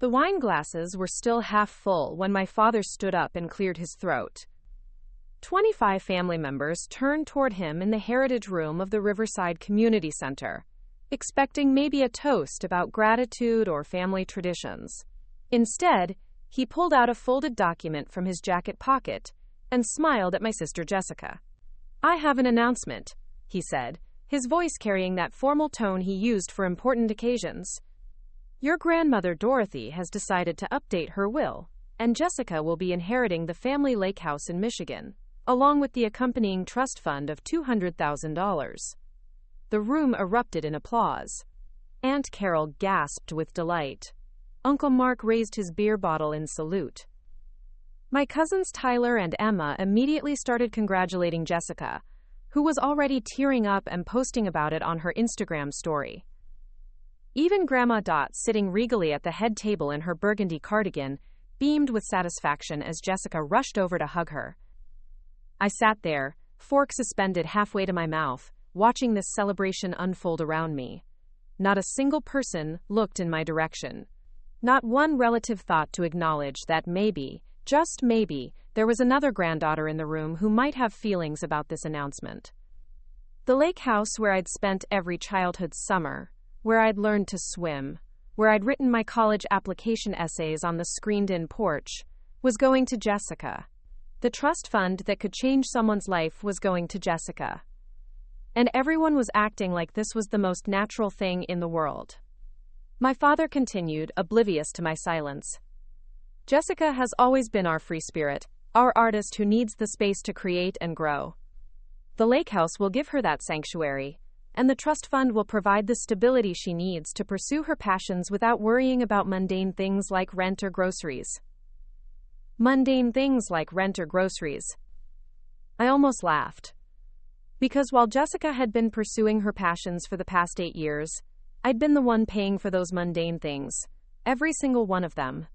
The wine glasses were still half full when my father stood up and cleared his throat. 25 family members turned toward him in the heritage room of the Riverside Community Center, expecting maybe a toast about gratitude or family traditions. Instead, he pulled out a folded document from his jacket pocket and smiled at my sister Jessica. "I have an announcement," he said, his voice carrying that formal tone he used for important occasions. "Your grandmother Dorothy has decided to update her will, and Jessica will be inheriting the family lake house in Michigan, along with the accompanying trust fund of $200,000. The room erupted in applause. Aunt Carol gasped with delight. Uncle Mark raised his beer bottle in salute. My cousins Tyler and Emma immediately started congratulating Jessica, who was already tearing up and posting about it on her Instagram story. Even Grandma Dot, sitting regally at the head table in her burgundy cardigan, beamed with satisfaction as Jessica rushed over to hug her. I sat there, fork suspended halfway to my mouth, watching this celebration unfold around me. Not a single person looked in my direction. Not one relative thought to acknowledge that maybe, just maybe, there was another granddaughter in the room who might have feelings about this announcement. The lake house where I'd spent every childhood summer, where I'd learned to swim, where I'd written my college application essays on the screened-in porch, was going to Jessica. The trust fund that could change someone's life was going to Jessica. And everyone was acting like this was the most natural thing in the world. My father continued, oblivious to my silence. Jessica has always been our free spirit, our artist who needs the space to create and grow. The lake house will give her that sanctuary, and the trust fund will provide the stability she needs to pursue her passions without worrying about mundane things like rent or groceries. Mundane things like rent or groceries. I almost laughed. Because while Jessica had been pursuing her passions for the past 8 years, I'd been the one paying for those mundane things, every single one of them.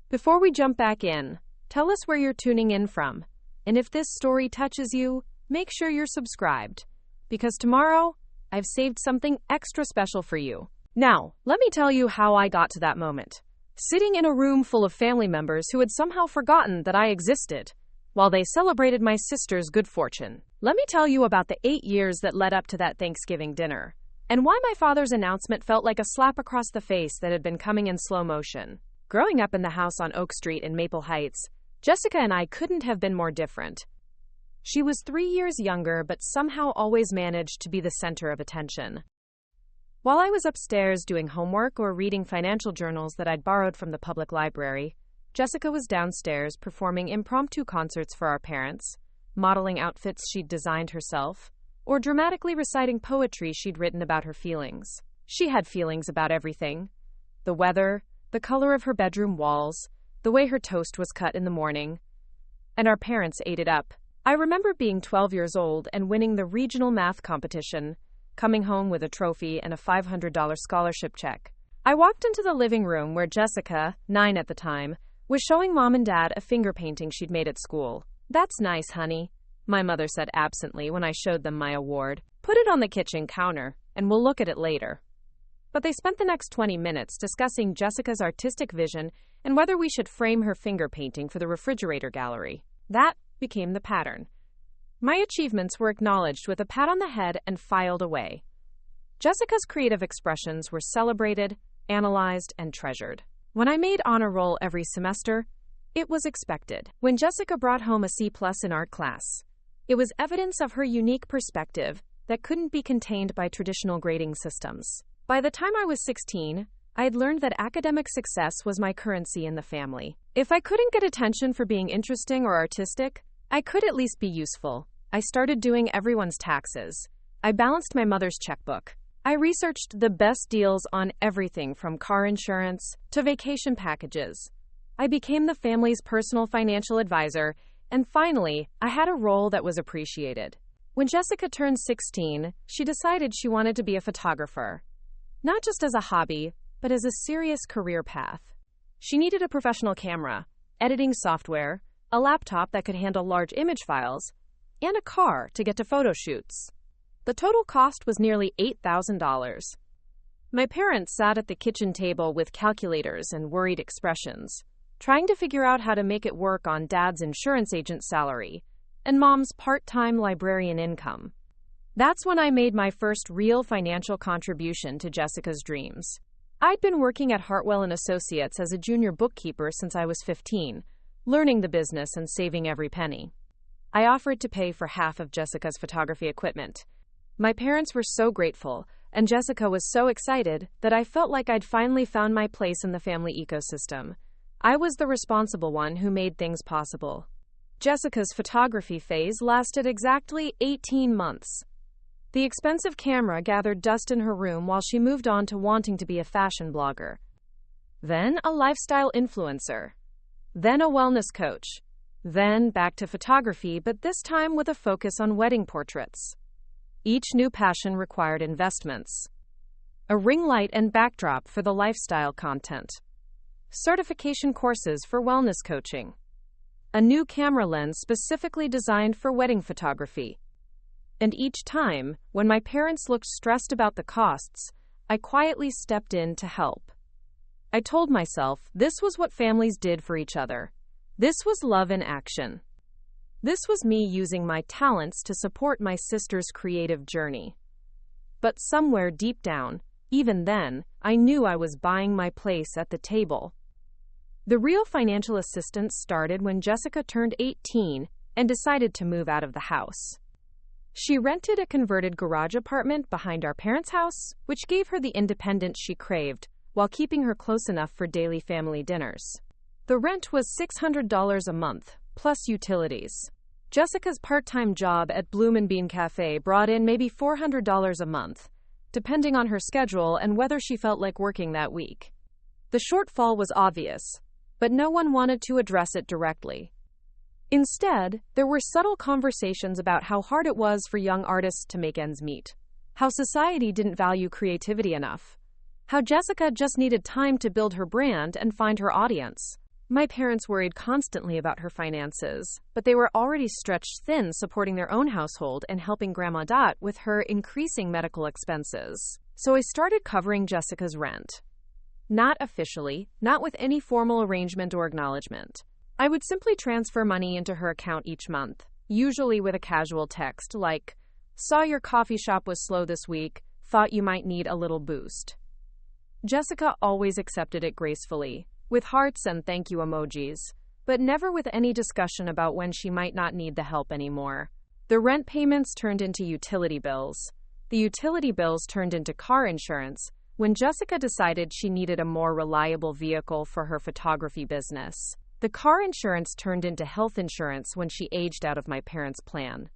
Before we jump back in, tell us where you're tuning in from, and if this story touches you, make sure you're subscribed, because tomorrow, I've saved something extra special for you. Now, let me tell you how I got to that moment. Sitting in a room full of family members who had somehow forgotten that I existed, while they celebrated my sister's good fortune. Let me tell you about the 8 years that led up to that Thanksgiving dinner, and why my father's announcement felt like a slap across the face that had been coming in slow motion. Growing up in the house on Oak Street in Maple Heights, Jessica and I couldn't have been more different. She was 3 years younger, but somehow always managed to be the center of attention. While I was upstairs doing homework or reading financial journals that I'd borrowed from the public library, Jessica was downstairs performing impromptu concerts for our parents, modeling outfits she'd designed herself, or dramatically reciting poetry she'd written about her feelings. She had feelings about everything: the weather, the color of her bedroom walls, the way her toast was cut in the morning. And our parents ate it up. I remember being 12 years old and winning the regional math competition, coming home with a trophy and a $500 scholarship check. I walked into the living room where Jessica, 9 at the time, was showing Mom and Dad a finger painting she'd made at school. "That's nice, honey," my mother said absently when I showed them my award. "Put it on the kitchen counter, and we'll look at it later." But they spent the next 20 minutes discussing Jessica's artistic vision and whether we should frame her finger painting for the refrigerator gallery. That became the pattern. My achievements were acknowledged with a pat on the head and filed away. Jessica's creative expressions were celebrated, analyzed, and treasured. When I made honor roll every semester, it was expected. When Jessica brought home a C+ in art class, it was evidence of her unique perspective that couldn't be contained by traditional grading systems. By the time I was 16, I had learned that academic success was my currency in the family. If I couldn't get attention for being interesting or artistic, I could at least be useful. I started doing everyone's taxes. I balanced my mother's checkbook. I researched the best deals on everything from car insurance to vacation packages. I became the family's personal financial advisor, and finally, I had a role that was appreciated. When Jessica turned 16, she decided she wanted to be a photographer. Not just as a hobby, but as a serious career path. She needed a professional camera, editing software, a laptop that could handle large image files, and a car to get to photo shoots. The total cost was nearly $8,000. My parents sat at the kitchen table with calculators and worried expressions, trying to figure out how to make it work on Dad's insurance agent salary and Mom's part-time librarian income. That's when I made my first real financial contribution to Jessica's dreams. I'd been working at Hartwell & Associates as a junior bookkeeper since I was 15, learning the business and saving every penny. I offered to pay for half of Jessica's photography equipment. My parents were so grateful, and Jessica was so excited that I felt like I'd finally found my place in the family ecosystem. I was the responsible one who made things possible. Jessica's photography phase lasted exactly 18 months. The expensive camera gathered dust in her room while she moved on to wanting to be a fashion blogger. Then a lifestyle influencer. Then a wellness coach. Then back to photography, but this time with a focus on wedding portraits. Each new passion required investments. A ring light and backdrop for the lifestyle content. Certification courses for wellness coaching. A new camera lens specifically designed for wedding photography. And each time, when my parents looked stressed about the costs, I quietly stepped in to help. I told myself this was what families did for each other. This was love in action. This was me using my talents to support my sister's creative journey. But somewhere deep down, even then, I knew I was buying my place at the table. The real financial assistance started when Jessica turned 18 and decided to move out of the house. She rented a converted garage apartment behind our parents' house, which gave her the independence she craved, while keeping her close enough for daily family dinners. The rent was $600 a month, plus utilities. Jessica's part-time job at Bloom & Bean Cafe brought in maybe $400 a month, depending on her schedule and whether she felt like working that week. The shortfall was obvious, but no one wanted to address it directly. Instead, there were subtle conversations about how hard it was for young artists to make ends meet, how society didn't value creativity enough, how Jessica just needed time to build her brand and find her audience. My parents worried constantly about her finances, but they were already stretched thin supporting their own household and helping Grandma Dot with her increasing medical expenses. So I started covering Jessica's rent. Not officially, not with any formal arrangement or acknowledgement. I would simply transfer money into her account each month, usually with a casual text like, "Saw your coffee shop was slow this week, thought you might need a little boost." Jessica always accepted it gracefully, with hearts and thank you emojis, but never with any discussion about when she might not need the help anymore. The rent payments turned into utility bills. The utility bills turned into car insurance when Jessica decided she needed a more reliable vehicle for her photography business. The car insurance turned into health insurance when she aged out of my parents' plan.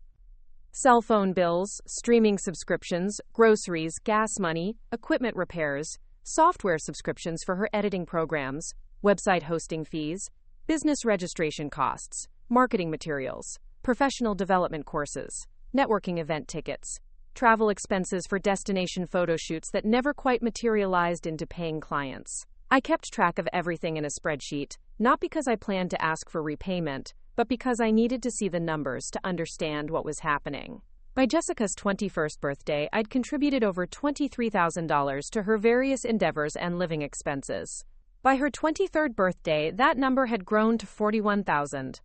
Cell phone bills, streaming subscriptions, groceries, gas money, equipment repairs, software subscriptions for her editing programs, website hosting fees, business registration costs, marketing materials, professional development courses, networking event tickets, travel expenses for destination photo shoots that never quite materialized into paying clients. I kept track of everything in a spreadsheet, not because I planned to ask for repayment, but because I needed to see the numbers to understand what was happening. By Jessica's 21st birthday, I'd contributed over $23,000 to her various endeavors and living expenses. By her 23rd birthday, that number had grown to $41,000.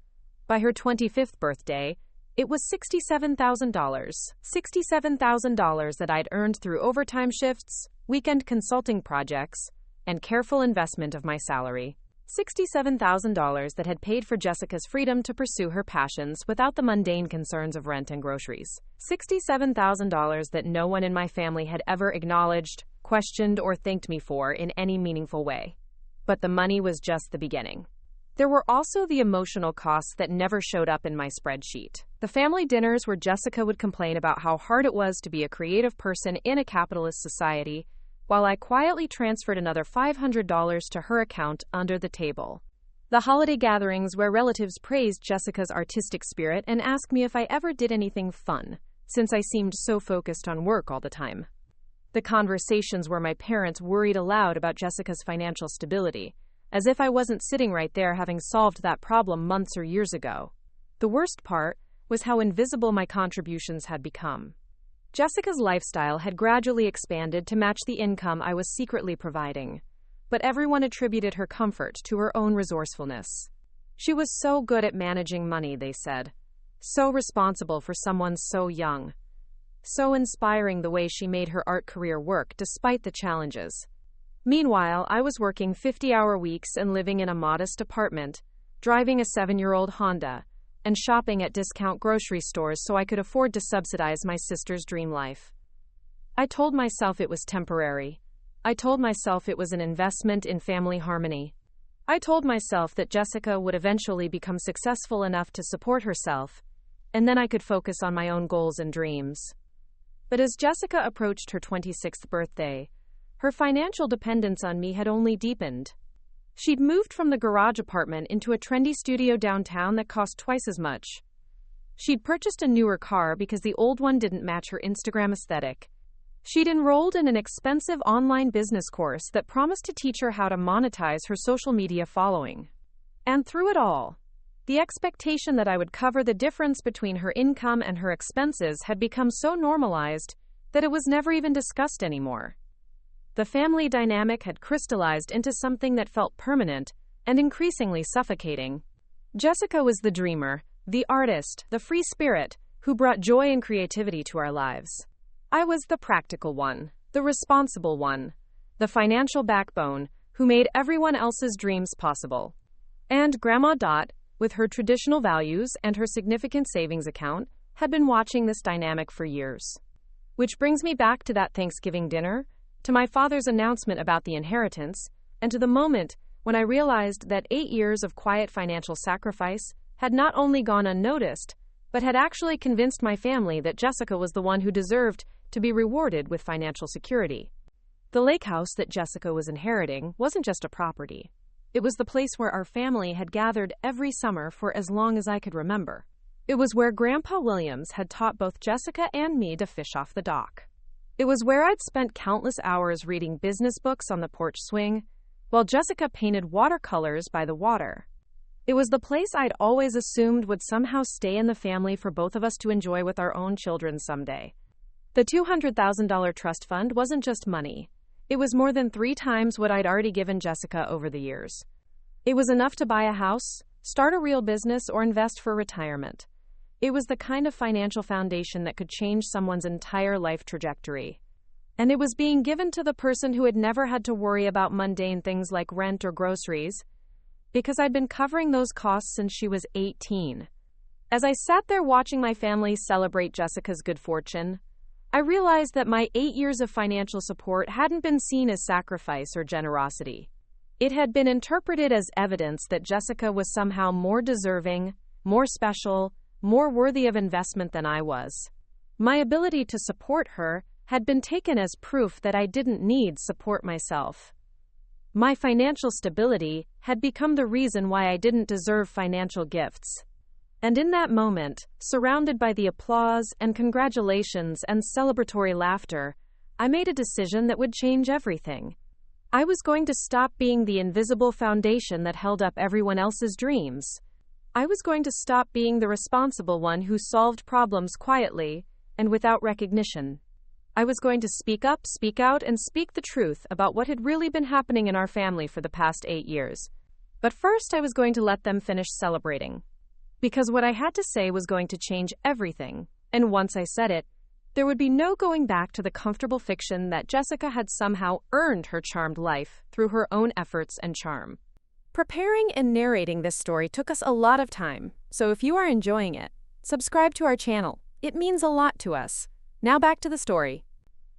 By her 25th birthday, it was $67,000. $67,000 that I'd earned through overtime shifts, weekend consulting projects, and careful investment of my salary. $67,000 that had paid for Jessica's freedom to pursue her passions without the mundane concerns of rent and groceries. $67,000 that no one in my family had ever acknowledged, questioned, or thanked me for in any meaningful way. But the money was just the beginning. There were also the emotional costs that never showed up in my spreadsheet. The family dinners where Jessica would complain about how hard it was to be a creative person in a capitalist society, while I quietly transferred another $500 to her account under the table. The holiday gatherings where relatives praised Jessica's artistic spirit and asked me if I ever did anything fun, since I seemed so focused on work all the time. The conversations where my parents worried aloud about Jessica's financial stability, as if I wasn't sitting right there having solved that problem months or years ago. The worst part was how invisible my contributions had become. Jessica's lifestyle had gradually expanded to match the income I was secretly providing, but everyone attributed her comfort to her own resourcefulness. She was so good at managing money, they said. So responsible for someone so young. So inspiring the way she made her art career work despite the challenges. Meanwhile, I was working 50-hour weeks and living in a modest apartment, driving a 7-year-old Honda, and shopping at discount grocery stores so I could afford to subsidize my sister's dream life. I told myself it was temporary. I told myself it was an investment in family harmony. I told myself that Jessica would eventually become successful enough to support herself, and then I could focus on my own goals and dreams. But as Jessica approached her 26th birthday, her financial dependence on me had only deepened. She'd moved from the garage apartment into a trendy studio downtown that cost twice as much. She'd purchased a newer car because the old one didn't match her Instagram aesthetic. She'd enrolled in an expensive online business course that promised to teach her how to monetize her social media following. And through it all, the expectation that I would cover the difference between her income and her expenses had become so normalized that it was never even discussed anymore. The family dynamic had crystallized into something that felt permanent and increasingly suffocating. Jessica was the dreamer, the artist, the free spirit, who brought joy and creativity to our lives. I was the practical one, the responsible one, the financial backbone, who made everyone else's dreams possible. And Grandma Dot, with her traditional values and her significant savings account, had been watching this dynamic for years. Which brings me back to that Thanksgiving dinner, to my father's announcement about the inheritance, and to the moment when I realized that 8 years of quiet financial sacrifice had not only gone unnoticed, but had actually convinced my family that Jessica was the one who deserved to be rewarded with financial security. The lake house that Jessica was inheriting wasn't just a property. It was the place where our family had gathered every summer for as long as I could remember. It was where Grandpa Williams had taught both Jessica and me to fish off the dock. It was where I'd spent countless hours reading business books on the porch swing, while Jessica painted watercolors by the water. It was the place I'd always assumed would somehow stay in the family for both of us to enjoy with our own children someday. The $200,000 trust fund wasn't just money. It was more than 3 times what I'd already given Jessica over the years. It was enough to buy a house, start a real business, or invest for retirement. It was the kind of financial foundation that could change someone's entire life trajectory. And it was being given to the person who had never had to worry about mundane things like rent or groceries, because I'd been covering those costs since she was 18. As I sat there watching my family celebrate Jessica's good fortune, I realized that my 8 years of financial support hadn't been seen as sacrifice or generosity. It had been interpreted as evidence that Jessica was somehow more deserving, more special, more worthy of investment than I was. My ability to support her had been taken as proof that I didn't need support myself. My financial stability had become the reason why I didn't deserve financial gifts. And in that moment, surrounded by the applause and congratulations and celebratory laughter, I made a decision that would change everything. I was going to stop being the invisible foundation that held up everyone else's dreams. I was going to stop being the responsible one who solved problems quietly and without recognition. I was going to speak up, speak out, and speak the truth about what had really been happening in our family for the past 8 years. But first, I was going to let them finish celebrating. Because what I had to say was going to change everything, and once I said it, there would be no going back to the comfortable fiction that Jessica had somehow earned her charmed life through her own efforts and charm. Preparing and narrating this story took us a lot of time, so if you are enjoying it, subscribe to our channel. It means a lot to us. Now back to the story.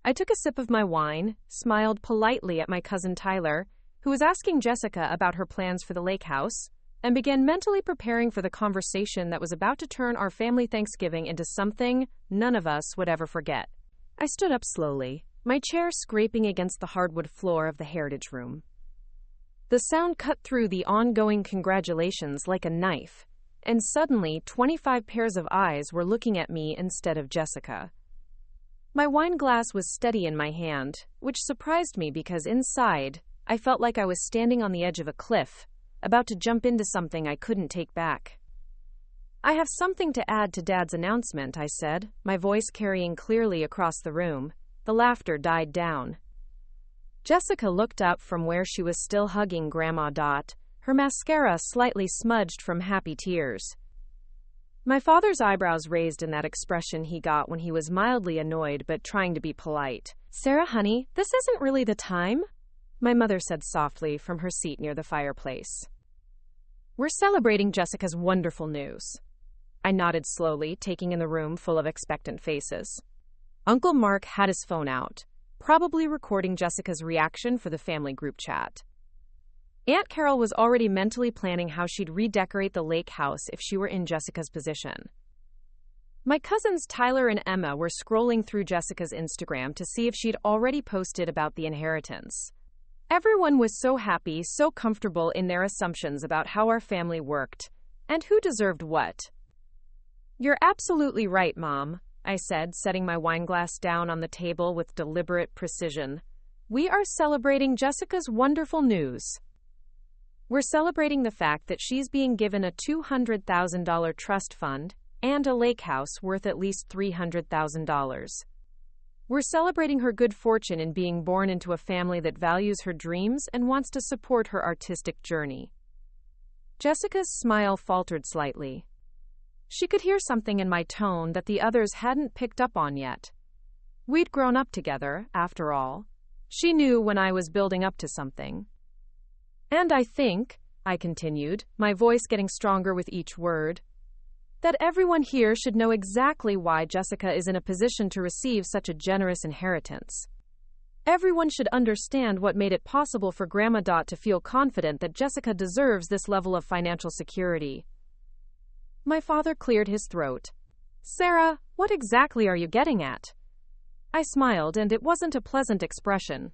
I took a sip of my wine, smiled politely at my cousin Tyler, who was asking Jessica about her plans for the lake house, and began mentally preparing for the conversation that was about to turn our family Thanksgiving into something none of us would ever forget. I stood up slowly, my chair scraping against the hardwood floor of the heritage room. The sound cut through the ongoing congratulations like a knife, and suddenly 25 pairs of eyes were looking at me instead of Jessica. My wine glass was steady in my hand, which surprised me because inside, I felt like I was standing on the edge of a cliff, about to jump into something I couldn't take back. I have something to add to Dad's announcement, I said, my voice carrying clearly across the room. The laughter died down. Jessica looked up from where she was still hugging Grandma Dot, her mascara slightly smudged from happy tears. My father's eyebrows raised in that expression he got when he was mildly annoyed but trying to be polite. "Sarah, honey, this isn't really the time," my mother said softly from her seat near the fireplace. "We're celebrating Jessica's wonderful news." I nodded slowly, taking in the room full of expectant faces. Uncle Mark had his phone out, probably recording Jessica's reaction for the family group chat. Aunt Carol was already mentally planning how she'd redecorate the lake house if she were in Jessica's position. My cousins Tyler and Emma were scrolling through Jessica's Instagram to see if she'd already posted about the inheritance. Everyone was so happy, so comfortable in their assumptions about how our family worked, and who deserved what. "You're absolutely right, Mom," I said, setting my wineglass down on the table with deliberate precision. "We are celebrating Jessica's wonderful news. We're celebrating the fact that she's being given a $200,000 trust fund and a lake house worth at least $300,000. We're celebrating her good fortune in being born into a family that values her dreams and wants to support her artistic journey." Jessica's smile faltered slightly. She could hear something in my tone that the others hadn't picked up on yet. We'd grown up together, after all. She knew when I was building up to something. "And I think," I continued, my voice getting stronger with each word, "that everyone here should know exactly why Jessica is in a position to receive such a generous inheritance. Everyone should understand what made it possible for Grandma Dot to feel confident that Jessica deserves this level of financial security." My father cleared his throat. "Sarah, what exactly are you getting at?" I smiled, and it wasn't a pleasant expression.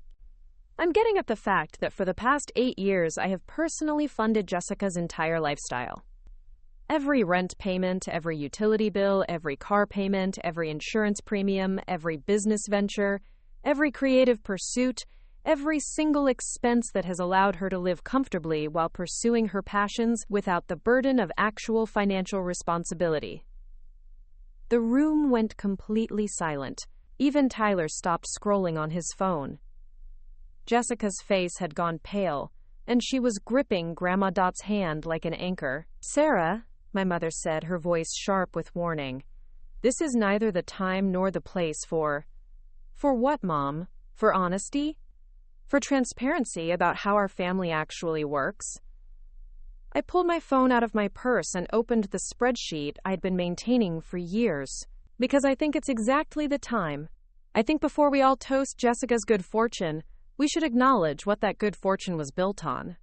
"I'm getting at the fact that for the past 8 years I have personally funded Jessica's entire lifestyle. Every rent payment, every utility bill, every car payment, every insurance premium, every business venture, every creative pursuit, every single expense that has allowed her to live comfortably while pursuing her passions without the burden of actual financial responsibility." The room went completely silent. Even Tyler stopped scrolling on his phone. Jessica's face had gone pale, and she was gripping Grandma Dot's hand like an anchor. "Sarah," my mother said, her voice sharp with warning, "this is neither the time nor the place for..." "For what, Mom? For honesty? For transparency about how our family actually works?" I pulled my phone out of my purse and opened the spreadsheet I'd been maintaining for years. "Because I think it's exactly the time. I think before we all toast Jessica's good fortune, we should acknowledge what that good fortune was built on."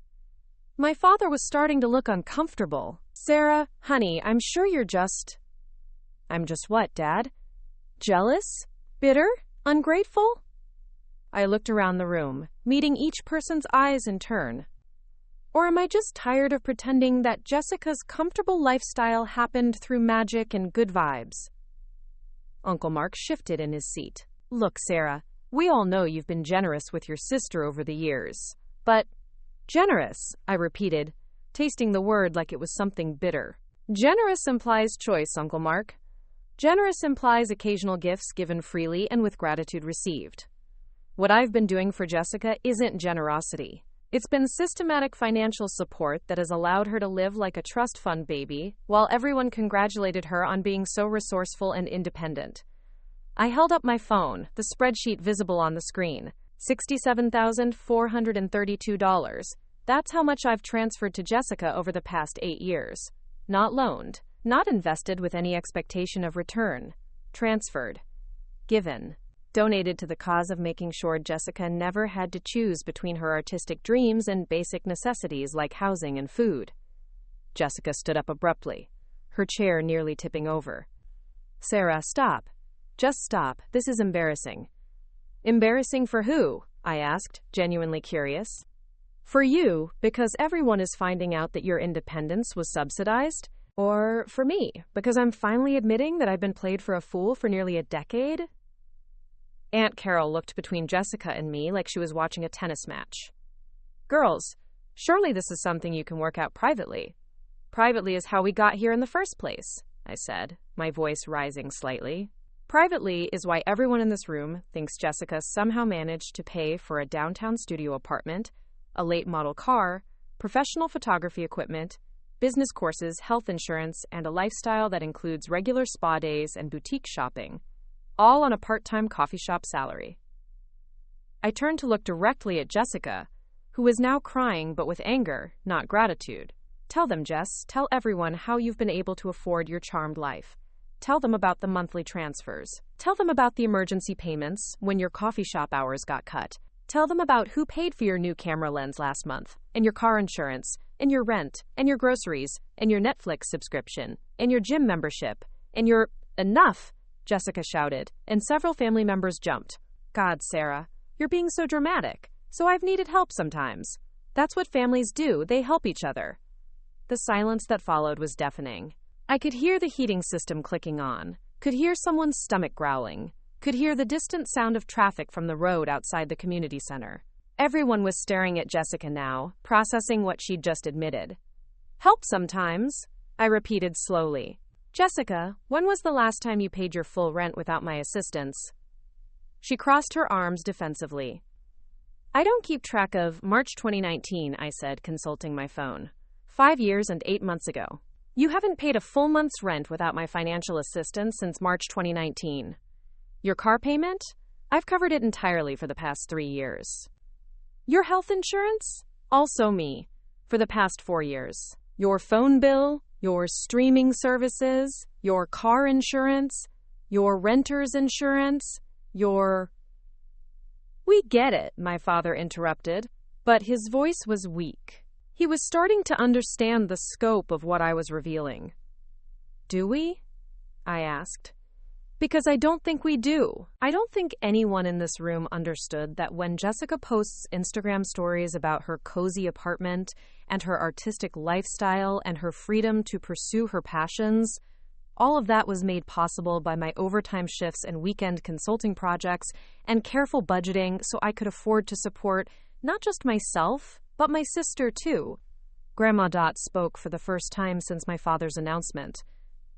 My father was starting to look uncomfortable. "Sarah, honey, I'm sure you're just..." "I'm just what, Dad? Jealous? Bitter? Ungrateful?" I looked around the room, meeting each person's eyes in turn. "Or am I just tired of pretending that Jessica's comfortable lifestyle happened through magic and good vibes?" Uncle Mark shifted in his seat. "Look, Sarah, we all know you've been generous with your sister over the years. But..." "Generous," I repeated, tasting the word like it was something bitter. "Generous implies choice, Uncle Mark. Generous implies occasional gifts given freely and with gratitude received. What I've been doing for Jessica isn't generosity. It's been systematic financial support that has allowed her to live like a trust fund baby, while everyone congratulated her on being so resourceful and independent." I held up my phone, the spreadsheet visible on the screen. $67,432. That's how much I've transferred to Jessica over the past 8 years. Not loaned, not invested with any expectation of return. Transferred. Given. Donated to the cause of making sure Jessica never had to choose between her artistic dreams and basic necessities like housing and food. Jessica stood up abruptly, her chair nearly tipping over. "Sarah, stop. Just stop. This is embarrassing." "Embarrassing for who?" I asked, genuinely curious. "For you, because everyone is finding out that your independence was subsidized? Or for me, because I'm finally admitting that I've been played for a fool for nearly a decade?" Aunt Carol looked between Jessica and me like she was watching a tennis match. "Girls, surely this is something you can work out privately. Privately is how we got here in the first place, I said, my voice rising slightly. Privately is why everyone in this room thinks Jessica somehow managed to pay for a downtown studio apartment, a late model car, professional photography equipment, business courses, health insurance, and a lifestyle that includes regular spa days and boutique shopping, all on a part-time coffee shop salary. I turned to look directly at Jessica, who was now crying but with anger, not gratitude. Tell them, Jess. Tell everyone how you've been able to afford your charmed life. Tell them about the monthly transfers. Tell them about the emergency payments when your coffee shop hours got cut. Tell them about who paid for your new camera lens last month, and your car insurance, and your rent, and your groceries, and your Netflix subscription, and your gym membership, and your... Enough! Jessica shouted, and several family members jumped. God, Sarah, you're being so dramatic. So I've needed help sometimes. That's what families do, they help each other. The silence that followed was deafening. I could hear the heating system clicking on, could hear someone's stomach growling, could hear the distant sound of traffic from the road outside the community center. Everyone was staring at Jessica now, processing what she'd just admitted. Help sometimes, I repeated slowly. Jessica, when was the last time you paid your full rent without my assistance? She crossed her arms defensively. I don't keep track of March 2019, I said, consulting my phone. 5 years and 8 months ago. You haven't paid a full month's rent without my financial assistance since March 2019. Your car payment? I've covered it entirely for the past 3 years. Your health insurance? Also me, for the past 4 years. Your phone bill, your streaming services, your car insurance, your renter's insurance, your... We get it, my father interrupted, but his voice was weak. He was starting to understand the scope of what I was revealing. Do we? I asked. Because I don't think we do. I don't think anyone in this room understood that when Jessica posts Instagram stories about her cozy apartment and her artistic lifestyle and her freedom to pursue her passions, all of that was made possible by my overtime shifts and weekend consulting projects and careful budgeting so I could afford to support not just myself, but my sister too. Grandma Dot spoke for the first time since my father's announcement.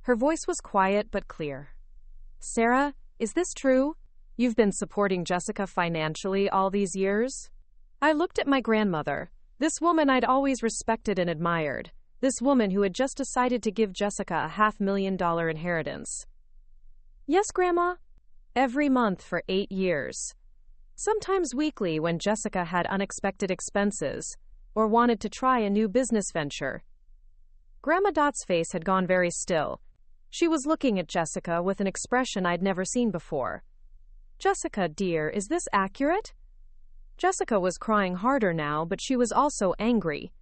Her voice was quiet but clear. Sarah, is this true? You've been supporting Jessica financially all these years? I looked at my grandmother, this woman I'd always respected and admired. This woman who had just decided to give Jessica a $500,000 inheritance. Yes, Grandma. Every month for 8 years. Sometimes weekly when Jessica had unexpected expenses or wanted to try a new business venture. Grandma Dot's face had gone very still. She was looking at Jessica with an expression I'd never seen before. Jessica, dear, is this accurate? Jessica was crying harder now, but she was also angry.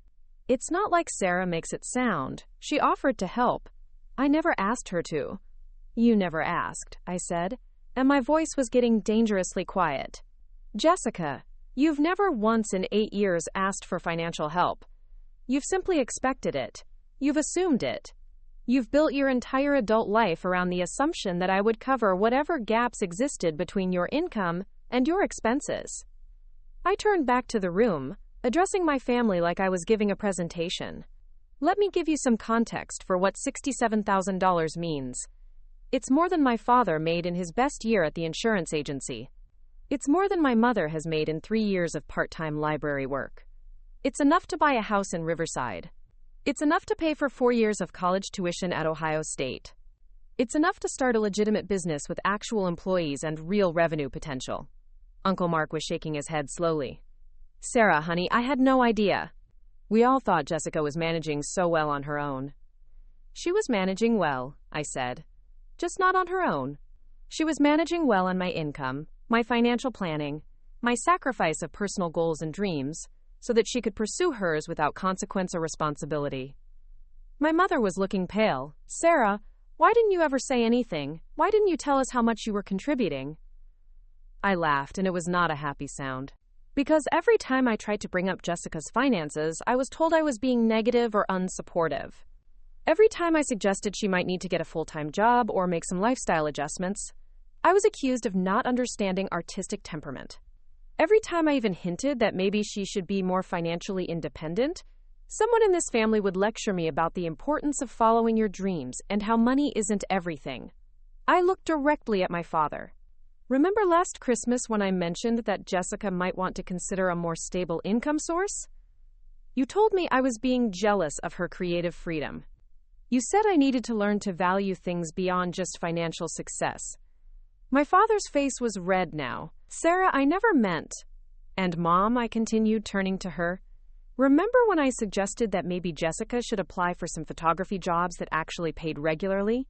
It's not like Sarah makes it sound. She offered to help. I never asked her to. You never asked, I said, and my voice was getting dangerously quiet. Jessica, you've never once in 8 years asked for financial help. You've simply expected it. You've assumed it. You've built your entire adult life around the assumption that I would cover whatever gaps existed between your income and your expenses. I turned back to the room, addressing my family like I was giving a presentation. Let me give you some context for what $67,000 means. It's more than my father made in his best year at the insurance agency. It's more than my mother has made in 3 years of part-time library work. It's enough to buy a house in Riverside. It's enough to pay for 4 years of college tuition at Ohio State. It's enough to start a legitimate business with actual employees and real revenue potential. Uncle Mark was shaking his head slowly. Sarah, honey, I had no idea. We all thought Jessica was managing so well on her own. She was managing well, I said. Just not on her own. She was managing well on my income, my financial planning, my sacrifice of personal goals and dreams, so that she could pursue hers without consequence or responsibility. My mother was looking pale. Sarah, why didn't you ever say anything? Why didn't you tell us how much you were contributing? I laughed, and it was not a happy sound. Because every time I tried to bring up Jessica's finances, I was told I was being negative or unsupportive. Every time I suggested she might need to get a full-time job or make some lifestyle adjustments, I was accused of not understanding artistic temperament. Every time I even hinted that maybe she should be more financially independent, Someone in this family would lecture me about the importance of following your dreams and how money isn't everything. I looked directly at my father. Remember last Christmas when I mentioned that Jessica might want to consider a more stable income source? You told me I was being jealous of her creative freedom. You said I needed to learn to value things beyond just financial success. My father's face was red now. Sarah, I never meant. And Mom, I continued, turning to her. Remember when I suggested that maybe Jessica should apply for some photography jobs that actually paid regularly?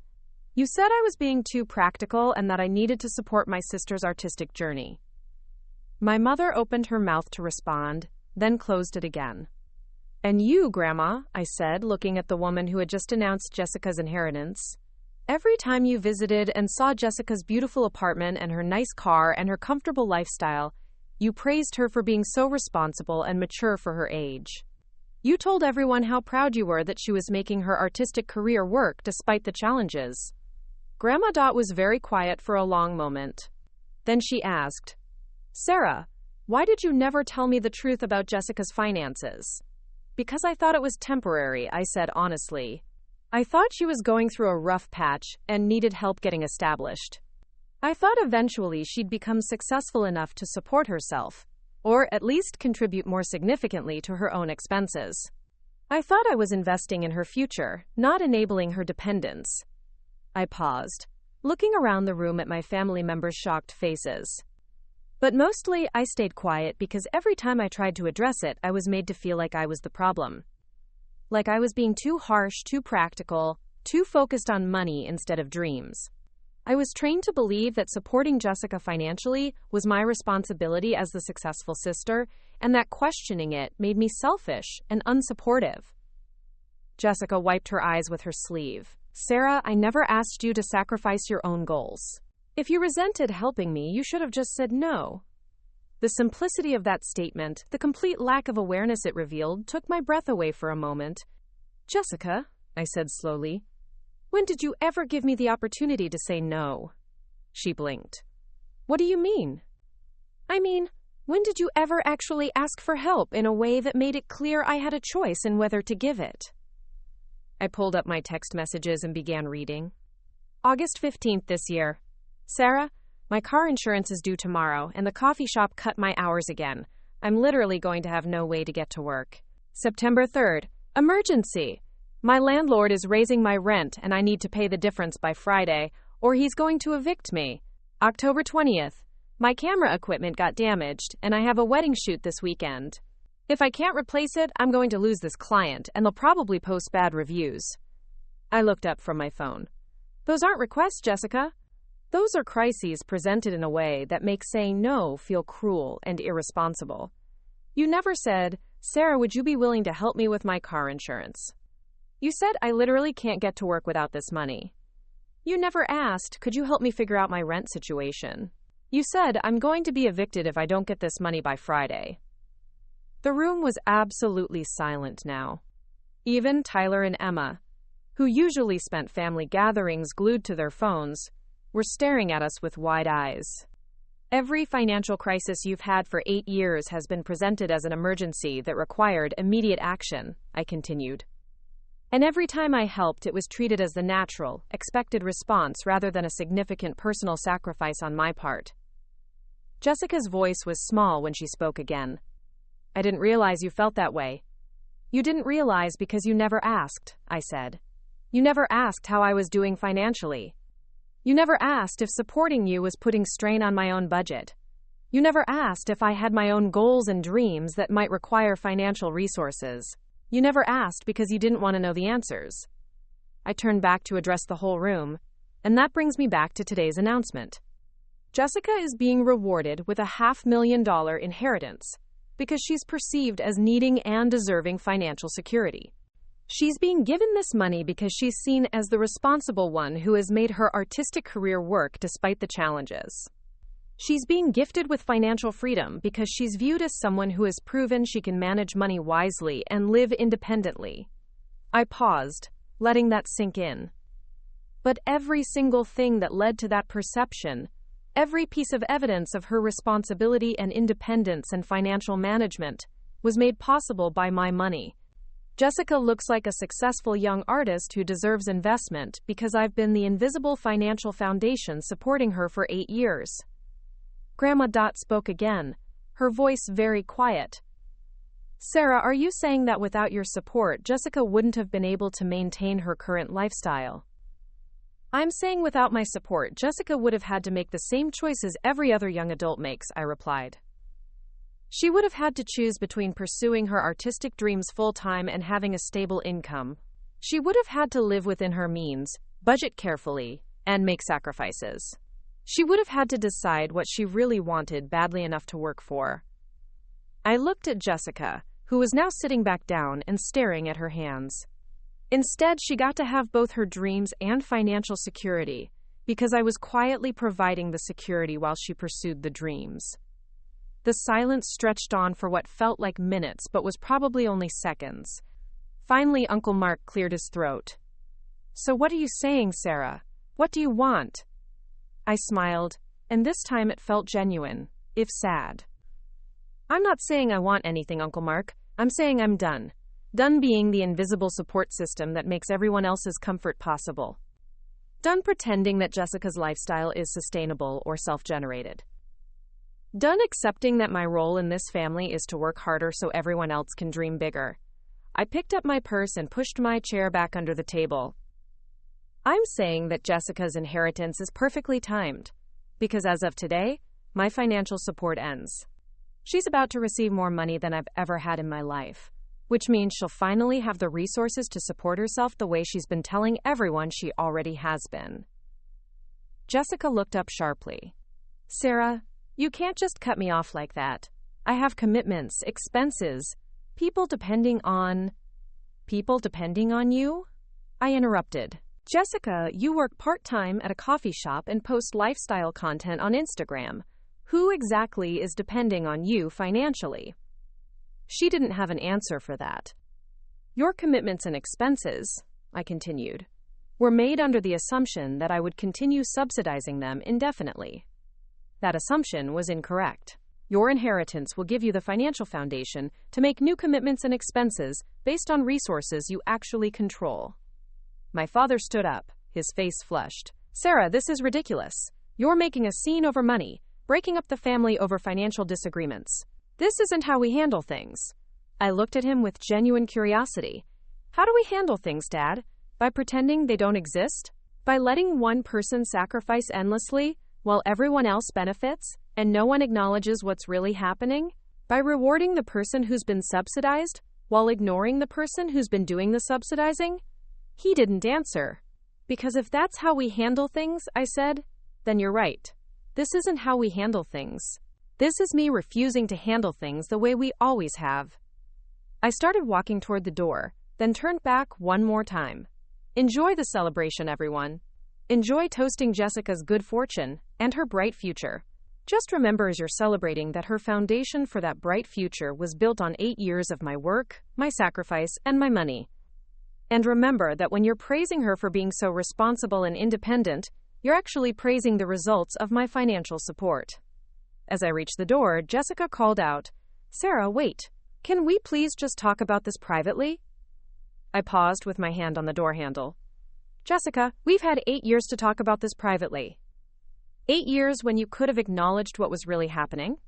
You said I was being too practical and that I needed to support my sister's artistic journey. My mother opened her mouth to respond, then closed it again. And you, Grandma, I said, looking at the woman who had just announced Jessica's inheritance. Every time you visited and saw Jessica's beautiful apartment and her nice car and her comfortable lifestyle, you praised her for being so responsible and mature for her age. You told everyone how proud you were that she was making her artistic career work despite the challenges. Grandma Dot was very quiet for a long moment. Then she asked, Sarah, why did you never tell me the truth about Jessica's finances? Because I thought it was temporary, I said honestly. I thought she was going through a rough patch and needed help getting established. I thought eventually she'd become successful enough to support herself, or at least contribute more significantly to her own expenses. I thought I was investing in her future, not enabling her dependence. I paused, looking around the room at my family members' shocked faces. But mostly, I stayed quiet because every time I tried to address it, I was made to feel like I was the problem. Like I was being too harsh, too practical, too focused on money instead of dreams. I was trained to believe that supporting Jessica financially was my responsibility as the successful sister, and that questioning it made me selfish and unsupportive. Jessica wiped her eyes with her sleeve. Sarah, I never asked you to sacrifice your own goals. If you resented helping me, you should have just said no. The simplicity of that statement, the complete lack of awareness it revealed, took my breath away for a moment. Jessica, I said slowly, when did you ever give me the opportunity to say no? She blinked. What do you mean? I mean, when did you ever actually ask for help in a way that made it clear I had a choice in whether to give it? I pulled up my text messages and began reading. August 15th this year. Sarah, my car insurance is due tomorrow, and the coffee shop cut my hours again. I'm literally going to have no way to get to work. September 3rd. Emergency. My landlord is raising my rent, and I need to pay the difference by Friday, or he's going to evict me. October 20th. My camera equipment got damaged, and I have a wedding shoot this weekend. If I can't replace it, I'm going to lose this client, and they'll probably post bad reviews. I looked up from my phone. Those aren't requests, Jessica. Those are crises presented in a way that makes saying no feel cruel and irresponsible. You never said, Sarah, would you be willing to help me with my car insurance? You said I literally can't get to work without this money. You never asked, could you help me figure out my rent situation? You said, I'm going to be evicted if I don't get this money by Friday. The room was absolutely silent now. Even Tyler and Emma, who usually spent family gatherings glued to their phones, were staring at us with wide eyes. Every financial crisis you've had for 8 years has been presented as an emergency that required immediate action, I continued. And every time I helped, it was treated as the natural, expected response rather than a significant personal sacrifice on my part. Jessica's voice was small when she spoke again. I didn't realize you felt that way. You didn't realize because you never asked, I said. You never asked how I was doing financially. You never asked if supporting you was putting strain on my own budget. You never asked if I had my own goals and dreams that might require financial resources. You never asked because you didn't want to know the answers. I turned back to address the whole room, and that brings me back to today's announcement. Jessica is being rewarded with a $500,000 inheritance because she's perceived as needing and deserving financial security. She's being given this money because she's seen as the responsible one who has made her artistic career work despite the challenges. She's being gifted with financial freedom because she's viewed as someone who has proven she can manage money wisely and live independently. I paused, letting that sink in. But every single thing that led to that perception, every piece of evidence of her responsibility and independence and financial management, was made possible by my money. Jessica looks like a successful young artist who deserves investment because I've been the invisible financial foundation supporting her for 8 years. Grandma Dot spoke again, her voice very quiet. Sarah, are you saying that without your support, Jessica wouldn't have been able to maintain her current lifestyle? I'm saying without my support, Jessica would have had to make the same choices every other young adult makes, I replied. She would have had to choose between pursuing her artistic dreams full-time and having a stable income. She would have had to live within her means, budget carefully, and make sacrifices. She would have had to decide what she really wanted badly enough to work for. I looked at Jessica, who was now sitting back down and staring at her hands. Instead, she got to have both her dreams and financial security, because I was quietly providing the security while she pursued the dreams. The silence stretched on for what felt like minutes, but was probably only seconds. Finally, Uncle Mark cleared his throat. So what are you saying, Sarah? What do you want? I smiled, and this time it felt genuine, if sad. I'm not saying I want anything, Uncle Mark. I'm saying I'm done. Done being the invisible support system that makes everyone else's comfort possible. Done pretending that Jessica's lifestyle is sustainable or self-generated. Done accepting that my role in this family is to work harder so everyone else can dream bigger. I picked up my purse and pushed my chair back under the table. I'm saying that Jessica's inheritance is perfectly timed, because as of today, my financial support ends. She's about to receive more money than I've ever had in my life, which means she'll finally have the resources to support herself the way she's been telling everyone she already has been. Jessica looked up sharply. Sarah, you can't just cut me off like that. I have commitments, expenses, people depending on you? I interrupted. Jessica, you work part-time at a coffee shop and post lifestyle content on Instagram. Who exactly is depending on you financially? She didn't have an answer for that. Your commitments and expenses, I continued, were made under the assumption that I would continue subsidizing them indefinitely. That assumption was incorrect. Your inheritance will give you the financial foundation to make new commitments and expenses based on resources you actually control. My father stood up, his face flushed. Sarah, this is ridiculous. You're making a scene over money, breaking up the family over financial disagreements. This isn't how we handle things. I looked at him with genuine curiosity. How do we handle things, Dad? By pretending they don't exist? By letting one person sacrifice endlessly while everyone else benefits and no one acknowledges what's really happening? By rewarding the person who's been subsidized while ignoring the person who's been doing the subsidizing? He didn't answer. Because if that's how we handle things, I said, then you're right. This isn't how we handle things. This is me refusing to handle things the way we always have. I started walking toward the door, then turned back one more time. Enjoy the celebration, everyone. Enjoy toasting Jessica's good fortune and her bright future. Just remember as you're celebrating that her foundation for that bright future was built on 8 years of my work, my sacrifice, and my money. And remember that when you're praising her for being so responsible and independent, you're actually praising the results of my financial support. As I reached the door, Jessica called out, Sarah, wait. Can we please just talk about this privately? I paused with my hand on the door handle. Jessica, we've had 8 years to talk about this privately. 8 years when you could have acknowledged what was really happening,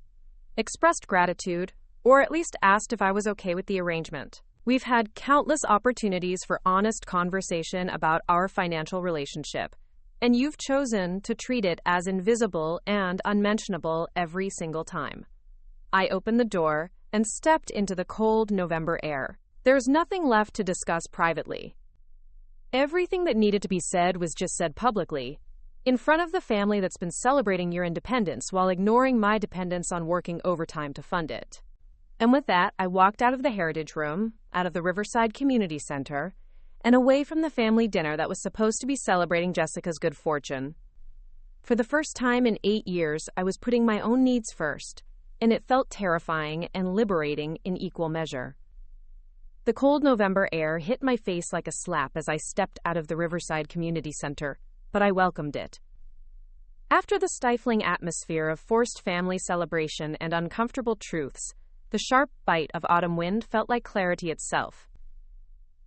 expressed gratitude, or at least asked if I was okay with the arrangement. We've had countless opportunities for honest conversation about our financial relationship, and you've chosen to treat it as invisible and unmentionable every single time. I opened the door and stepped into the cold November air. There's nothing left to discuss privately. Everything that needed to be said was just said publicly, in front of the family that's been celebrating your independence while ignoring my dependence on working overtime to fund it. And with that, I walked out of the Heritage Room, out of the Riverside Community Center, and away from the family dinner that was supposed to be celebrating Jessica's good fortune. For the first time in 8 years, I was putting my own needs first, and it felt terrifying and liberating in equal measure. The cold November air hit my face like a slap as I stepped out of the Riverside Community Center, but I welcomed it. After the stifling atmosphere of forced family celebration and uncomfortable truths, the sharp bite of autumn wind felt like clarity itself.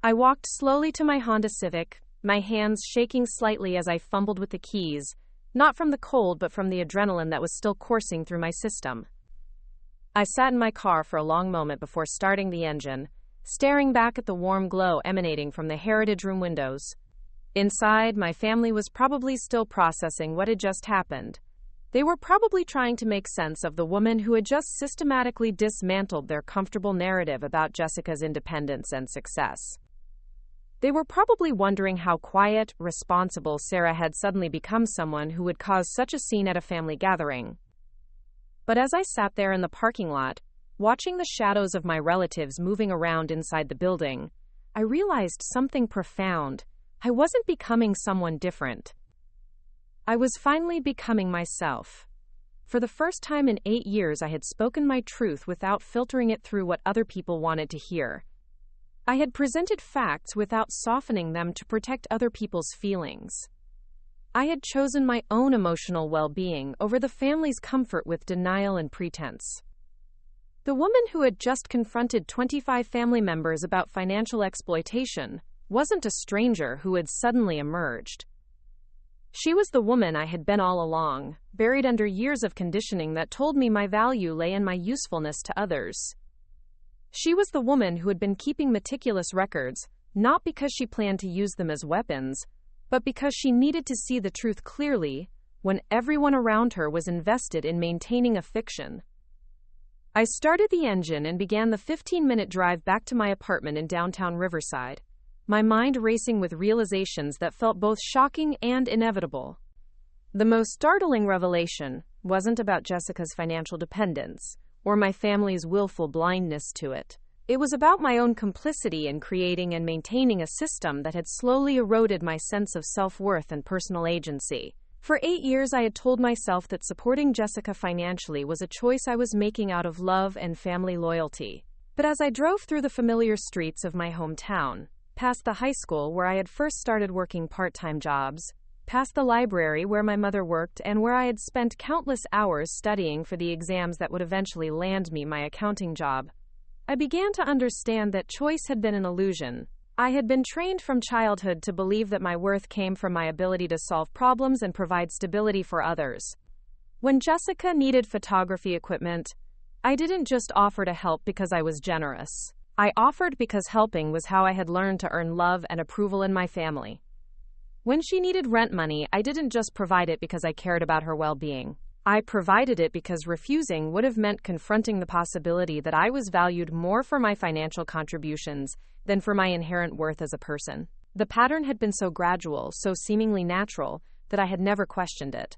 I walked slowly to my Honda Civic, my hands shaking slightly as I fumbled with the keys, not from the cold but from the adrenaline that was still coursing through my system. I sat in my car for a long moment before starting the engine, staring back at the warm glow emanating from the Heritage Room windows. Inside, my family was probably still processing what had just happened. They were probably trying to make sense of the woman who had just systematically dismantled their comfortable narrative about Jessica's independence and success. They were probably wondering how quiet, responsible Sarah had suddenly become someone who would cause such a scene at a family gathering. But as I sat there in the parking lot, watching the shadows of my relatives moving around inside the building, I realized something profound. I wasn't becoming someone different. I was finally becoming myself. For the first time in 8 years, I had spoken my truth without filtering it through what other people wanted to hear. I had presented facts without softening them to protect other people's feelings. I had chosen my own emotional well-being over the family's comfort with denial and pretense. The woman who had just confronted 25 family members about financial exploitation wasn't a stranger who had suddenly emerged. She was the woman I had been all along, buried under years of conditioning that told me my value lay in my usefulness to others. She was the woman who had been keeping meticulous records, not because she planned to use them as weapons, but because she needed to see the truth clearly when everyone around her was invested in maintaining a fiction. I started the engine and began the 15-minute drive back to my apartment in downtown Riverside, my mind racing with realizations that felt both shocking and inevitable. The most startling revelation wasn't about Jessica's financial dependence or my family's willful blindness to it. It was about my own complicity in creating and maintaining a system that had slowly eroded my sense of self-worth and personal agency. For 8 years, I had told myself that supporting Jessica financially was a choice I was making out of love and family loyalty. But as I drove through the familiar streets of my hometown, past the high school where I had first started working part-time jobs, past the library where my mother worked and where I had spent countless hours studying for the exams that would eventually land me my accounting job, I began to understand that choice had been an illusion. I had been trained from childhood to believe that my worth came from my ability to solve problems and provide stability for others. When Jessica needed photography equipment, I didn't just offer to help because I was generous. I offered because helping was how I had learned to earn love and approval in my family. When she needed rent money, I didn't just provide it because I cared about her well-being. I provided it because refusing would have meant confronting the possibility that I was valued more for my financial contributions than for my inherent worth as a person. The pattern had been so gradual, so seemingly natural, that I had never questioned it.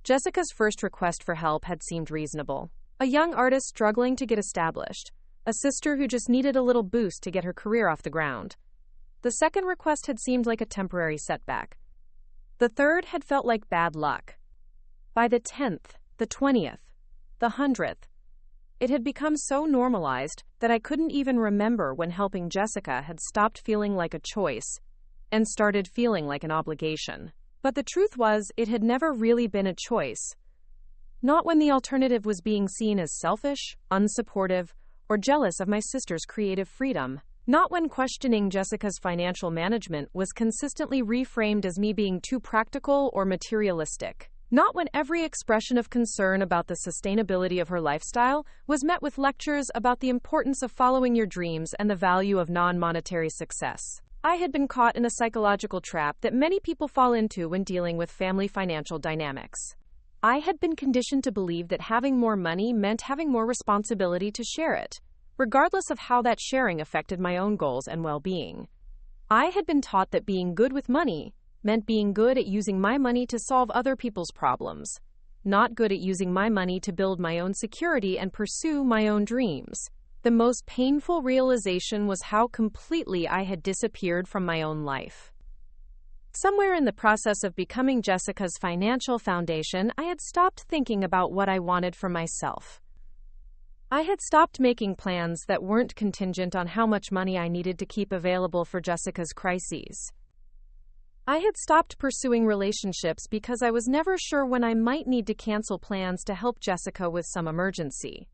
Jessica's first request for help had seemed reasonable. A young artist struggling to get established. A sister who just needed a little boost to get her career off the ground. The second request had seemed like a temporary setback. The third had felt like bad luck. By the 10th, the 20th, the 100th, it had become so normalized that I couldn't even remember when helping Jessica had stopped feeling like a choice and started feeling like an obligation. But the truth was, it had never really been a choice. Not when the alternative was being seen as selfish, unsupportive, or jealous of my sister's creative freedom. Not when questioning Jessica's financial management was consistently reframed as me being too practical or materialistic. Not when every expression of concern about the sustainability of her lifestyle was met with lectures about the importance of following your dreams and the value of non-monetary success. I had been caught in a psychological trap that many people fall into when dealing with family financial dynamics. I had been conditioned to believe that having more money meant having more responsibility to share it, regardless of how that sharing affected my own goals and well-being. I had been taught that being good with money meant being good at using my money to solve other people's problems, not good at using my money to build my own security and pursue my own dreams. The most painful realization was how completely I had disappeared from my own life. Somewhere in the process of becoming Jessica's financial foundation, I had stopped thinking about what I wanted for myself. I had stopped making plans that weren't contingent on how much money I needed to keep available for Jessica's crises. I had stopped pursuing relationships because I was never sure when I might need to cancel plans to help Jessica with some emergency.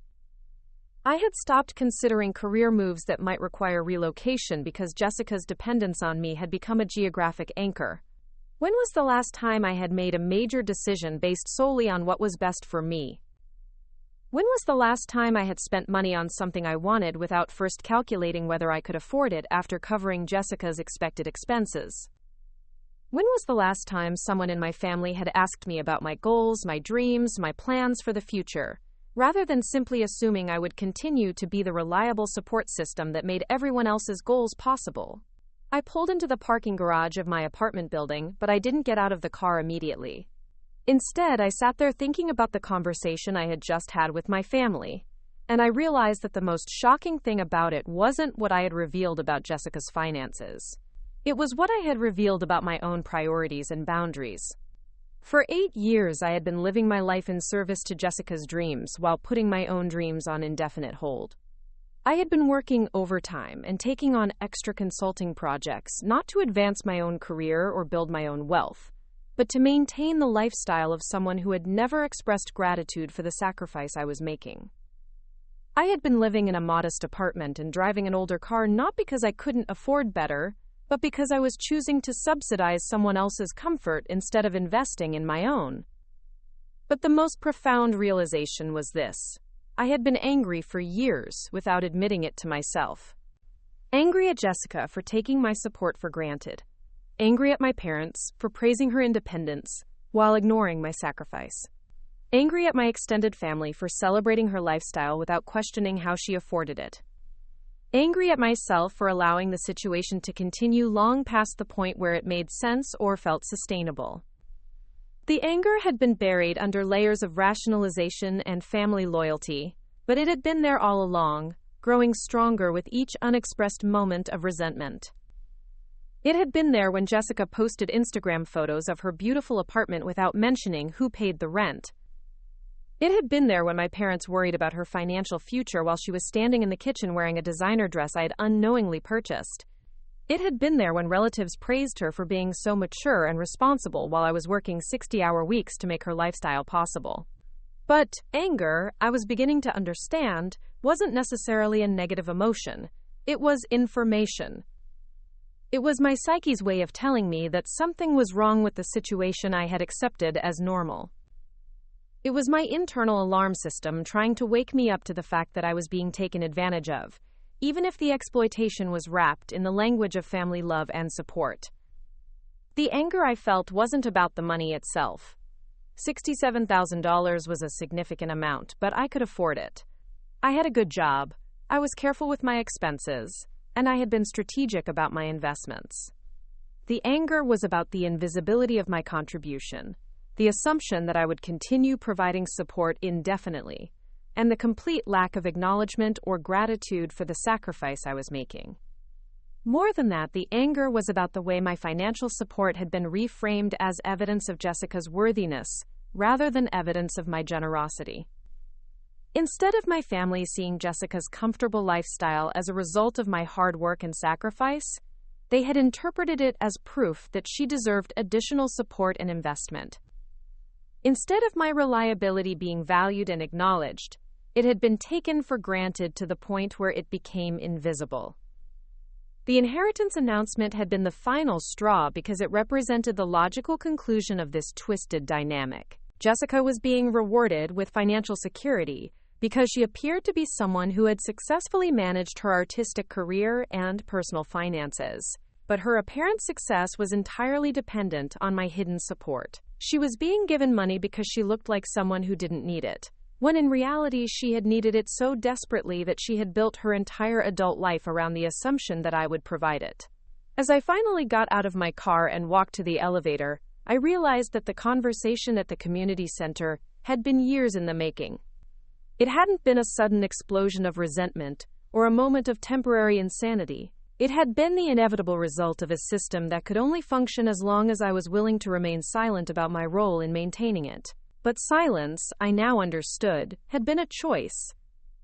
I had stopped considering career moves that might require relocation because Jessica's dependence on me had become a geographic anchor. When was the last time I had made a major decision based solely on what was best for me? When was the last time I had spent money on something I wanted without first calculating whether I could afford it after covering Jessica's expected expenses? When was the last time someone in my family had asked me about my goals, my dreams, my plans for the future, rather than simply assuming I would continue to be the reliable support system that made everyone else's goals possible? I pulled into the parking garage of my apartment building, but I didn't get out of the car immediately. Instead, I sat there thinking about the conversation I had just had with my family, and I realized that the most shocking thing about it wasn't what I had revealed about Jessica's finances. It was what I had revealed about my own priorities and boundaries. For 8 years, I had been living my life in service to Jessica's dreams while putting my own dreams on indefinite hold. I had been working overtime and taking on extra consulting projects, not to advance my own career or build my own wealth, but to maintain the lifestyle of someone who had never expressed gratitude for the sacrifice I was making. I had been living in a modest apartment and driving an older car not because I couldn't afford better, but because I was choosing to subsidize someone else's comfort instead of investing in my own. But the most profound realization was this: I had been angry for years without admitting it to myself. Angry at Jessica for taking my support for granted. Angry at my parents for praising her independence while ignoring my sacrifice. Angry at my extended family for celebrating her lifestyle without questioning how she afforded it. Angry at myself for allowing the situation to continue long past the point where it made sense or felt sustainable. The anger had been buried under layers of rationalization and family loyalty, but it had been there all along, growing stronger with each unexpressed moment of resentment. It had been there when Jessica posted Instagram photos of her beautiful apartment without mentioning who paid the rent. It had been there when my parents worried about her financial future while she was standing in the kitchen wearing a designer dress I had unknowingly purchased. It had been there when relatives praised her for being so mature and responsible while I was working 60-hour weeks to make her lifestyle possible. But anger, I was beginning to understand, wasn't necessarily a negative emotion. It was information. It was my psyche's way of telling me that something was wrong with the situation I had accepted as normal. It was my internal alarm system trying to wake me up to the fact that I was being taken advantage of, even if the exploitation was wrapped in the language of family love and support. The anger I felt wasn't about the money itself. $67,000 was a significant amount, but I could afford it. I had a good job, I was careful with my expenses, and I had been strategic about my investments. The anger was about the invisibility of my contribution, the assumption that I would continue providing support indefinitely, and the complete lack of acknowledgement or gratitude for the sacrifice I was making. More than that, the anger was about the way my financial support had been reframed as evidence of Jessica's worthiness, rather than evidence of my generosity. Instead of my family seeing Jessica's comfortable lifestyle as a result of my hard work and sacrifice, they had interpreted it as proof that she deserved additional support and investment. Instead of my reliability being valued and acknowledged, it had been taken for granted to the point where it became invisible. The inheritance announcement had been the final straw because it represented the logical conclusion of this twisted dynamic. Jessica was being rewarded with financial security because she appeared to be someone who had successfully managed her artistic career and personal finances. But her apparent success was entirely dependent on my hidden support. She was being given money because she looked like someone who didn't need it, when in reality she had needed it so desperately that she had built her entire adult life around the assumption that I would provide it. As I finally got out of my car and walked to the elevator, I realized that the conversation at the community center had been years in the making. It hadn't been a sudden explosion of resentment or a moment of temporary insanity. It had been the inevitable result of a system that could only function as long as I was willing to remain silent about my role in maintaining it. But silence, I now understood, had been a choice.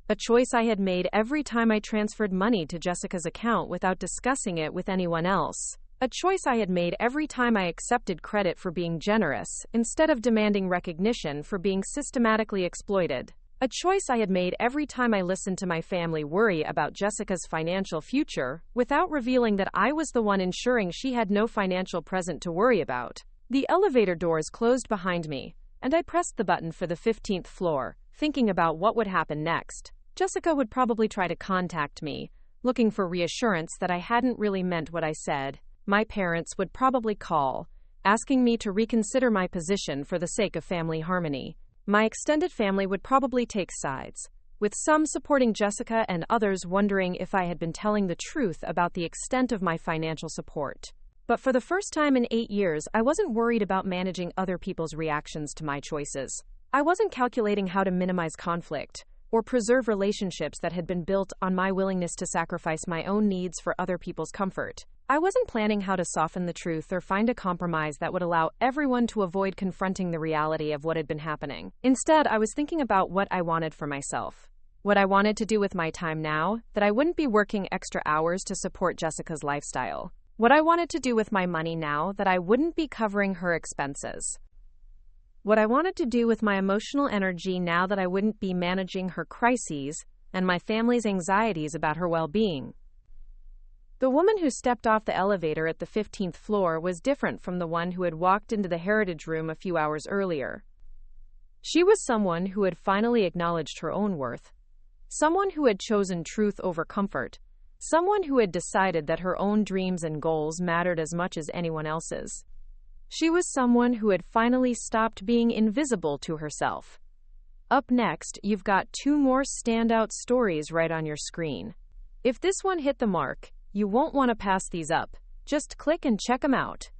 A choice I had made every time I transferred money to Jessica's account without discussing it with anyone else. A choice I had made every time I accepted credit for being generous, instead of demanding recognition for being systematically exploited. A choice I had made every time I listened to my family worry about Jessica's financial future, without revealing that I was the one ensuring she had no financial present to worry about. The elevator doors closed behind me, and I pressed the button for the 15th floor, thinking about what would happen next. Jessica would probably try to contact me, looking for reassurance that I hadn't really meant what I said. My parents would probably call, asking me to reconsider my position for the sake of family harmony. My extended family would probably take sides, with some supporting Jessica and others wondering if I had been telling the truth about the extent of my financial support. But for the first time in 8 years, I wasn't worried about managing other people's reactions to my choices. I wasn't calculating how to minimize conflict or preserve relationships that had been built on my willingness to sacrifice my own needs for other people's comfort. I wasn't planning how to soften the truth or find a compromise that would allow everyone to avoid confronting the reality of what had been happening. Instead, I was thinking about what I wanted for myself. What I wanted to do with my time now, that I wouldn't be working extra hours to support Jessica's lifestyle. What I wanted to do with my money now, that I wouldn't be covering her expenses. What I wanted to do with my emotional energy now that I wouldn't be managing her crises and my family's anxieties about her well-being. The woman who stepped off the elevator at the 15th floor was different from the one who had walked into the Heritage Room a few hours earlier. She was someone who had finally acknowledged her own worth, someone who had chosen truth over comfort, someone who had decided that her own dreams and goals mattered as much as anyone else's. She was someone who had finally stopped being invisible to herself. Up next, you've got 2 more standout stories right on your screen. If this one hit the mark, you won't want to pass these up. Just click and check them out.